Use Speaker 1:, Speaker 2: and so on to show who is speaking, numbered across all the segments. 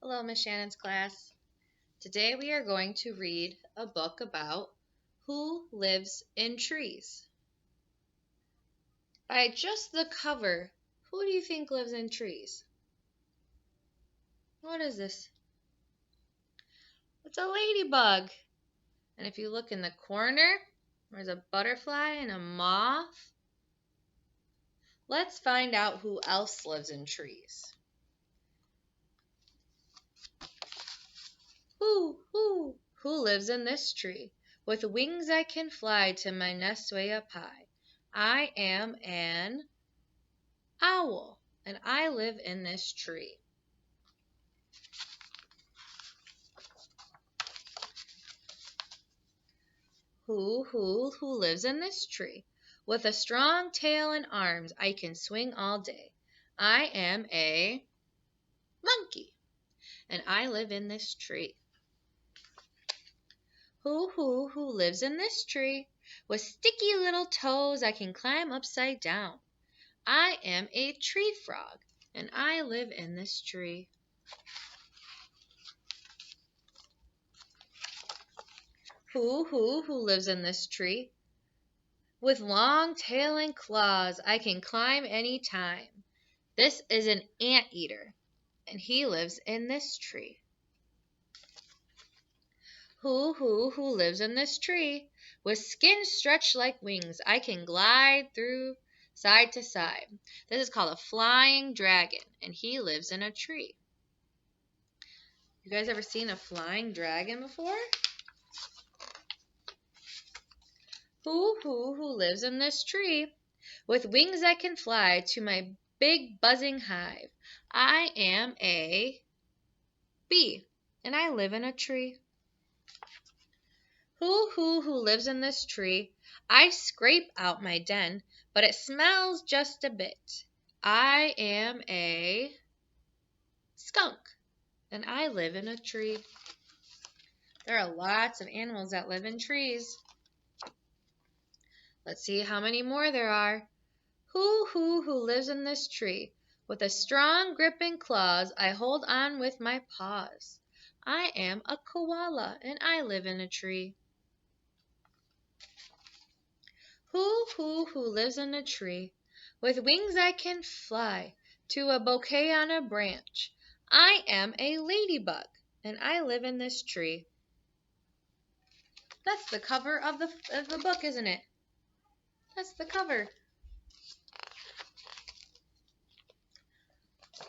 Speaker 1: Hello, Miss Shannon's class. Today we are going to read a book about who lives in trees. By just the cover, who do you think lives in trees? What is this? It's a ladybug. And if you look in the corner, there's a butterfly and a moth. Let's find out who else lives in trees. Who lives in this tree? With wings I can fly to my nest way up high. I am an owl, and I live in this tree. Who lives in this tree? With a strong tail and arms, I can swing all day. I am a monkey, and I live in this tree. Who lives in this tree? With sticky little toes, I can climb upside down. I am a tree frog, and I live in this tree. Who lives in this tree? With long tail and claws, I can climb any time. This is an anteater, and he lives in this tree. Who lives in this tree? With skin stretched like wings, I can glide through side to side. This is called a flying dragon, and he lives in a tree. You guys ever seen a flying dragon before? Who lives in this tree? With wings I can fly to my big buzzing hive. I am a bee, and I live in a tree. Who lives in this tree? I scrape out my den, but it smells just a bit. I am a skunk, and I live in a tree. There are lots of animals that live in trees. Let's see how many more there are. Who lives in this tree? With a strong grip and claws, I hold on with my paws. I am a koala, and I live in a tree. Who lives in a tree? With wings I can fly to a bouquet on a branch. I am a ladybug, and I live in this tree. That's the cover of the book, isn't it? That's the cover.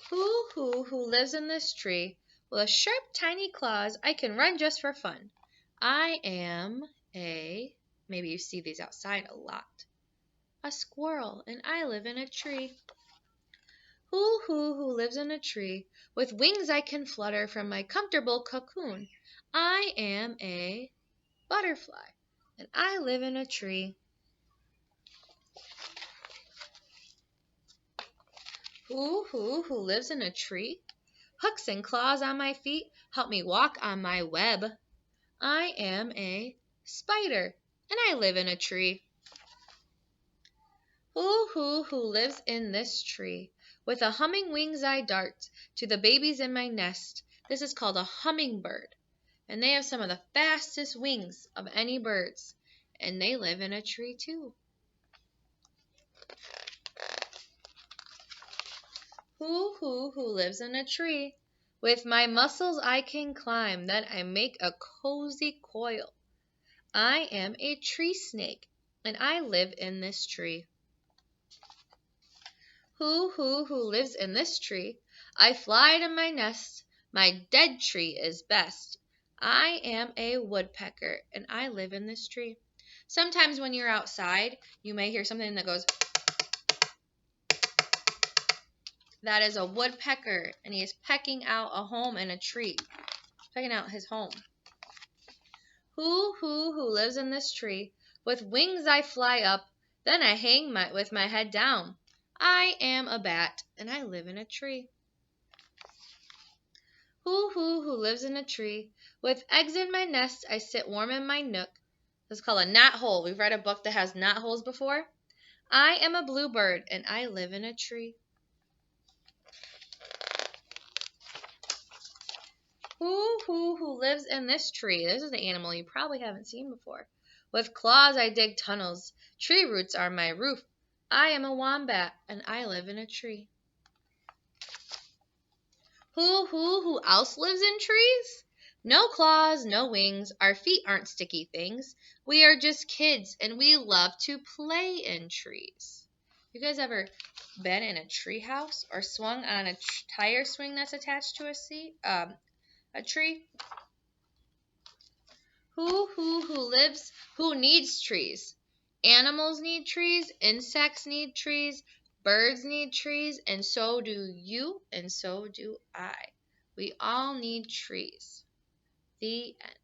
Speaker 1: Who lives in this tree? With sharp, tiny claws, I can run just for fun. I am maybe you see these outside a lot, a squirrel, and I live in a tree. Who lives in a tree? With wings I can flutter from my comfortable cocoon. I am a butterfly, and I live in a tree. Who lives in a tree? Hooks and claws on my feet help me walk on my web. I am a spider, and I live in a tree. Who lives in this tree? With a humming wings I dart to the babies in my nest. This is called a hummingbird, and they have some of the fastest wings of any birds, and they live in a tree too. Who lives in a tree? With my muscles I can climb, then I make a cozy coil. I am a tree snake, and I live in this tree. Who lives in this tree? I fly to my nest, my dead tree is best. I am a woodpecker, and I live in this tree. Sometimes when you're outside, you may hear something that goes. That is a woodpecker, and he is pecking out a home in a tree. Pecking out his home. Who lives in this tree? With wings I fly up, then I hang with my head down. I am a bat, and I live in a tree. Who lives in a tree? With eggs in my nest, I sit warm in my nook. This is called a knot hole. We've read a book that has knot holes before. I am a bluebird, and I live in a tree. Who lives in this tree? This is an animal you probably haven't seen before. With claws I dig tunnels. Tree roots are my roof. I am a wombat, and I live in a tree. Who else lives in trees? No claws, no wings. Our feet aren't sticky things. We are just kids, and we love to play in trees. You guys ever been in a tree house or swung on a tire swing that's attached to a tree? Who needs trees? Animals need trees, insects need trees, birds need trees, and so do you, and so do I. We all need trees. The end.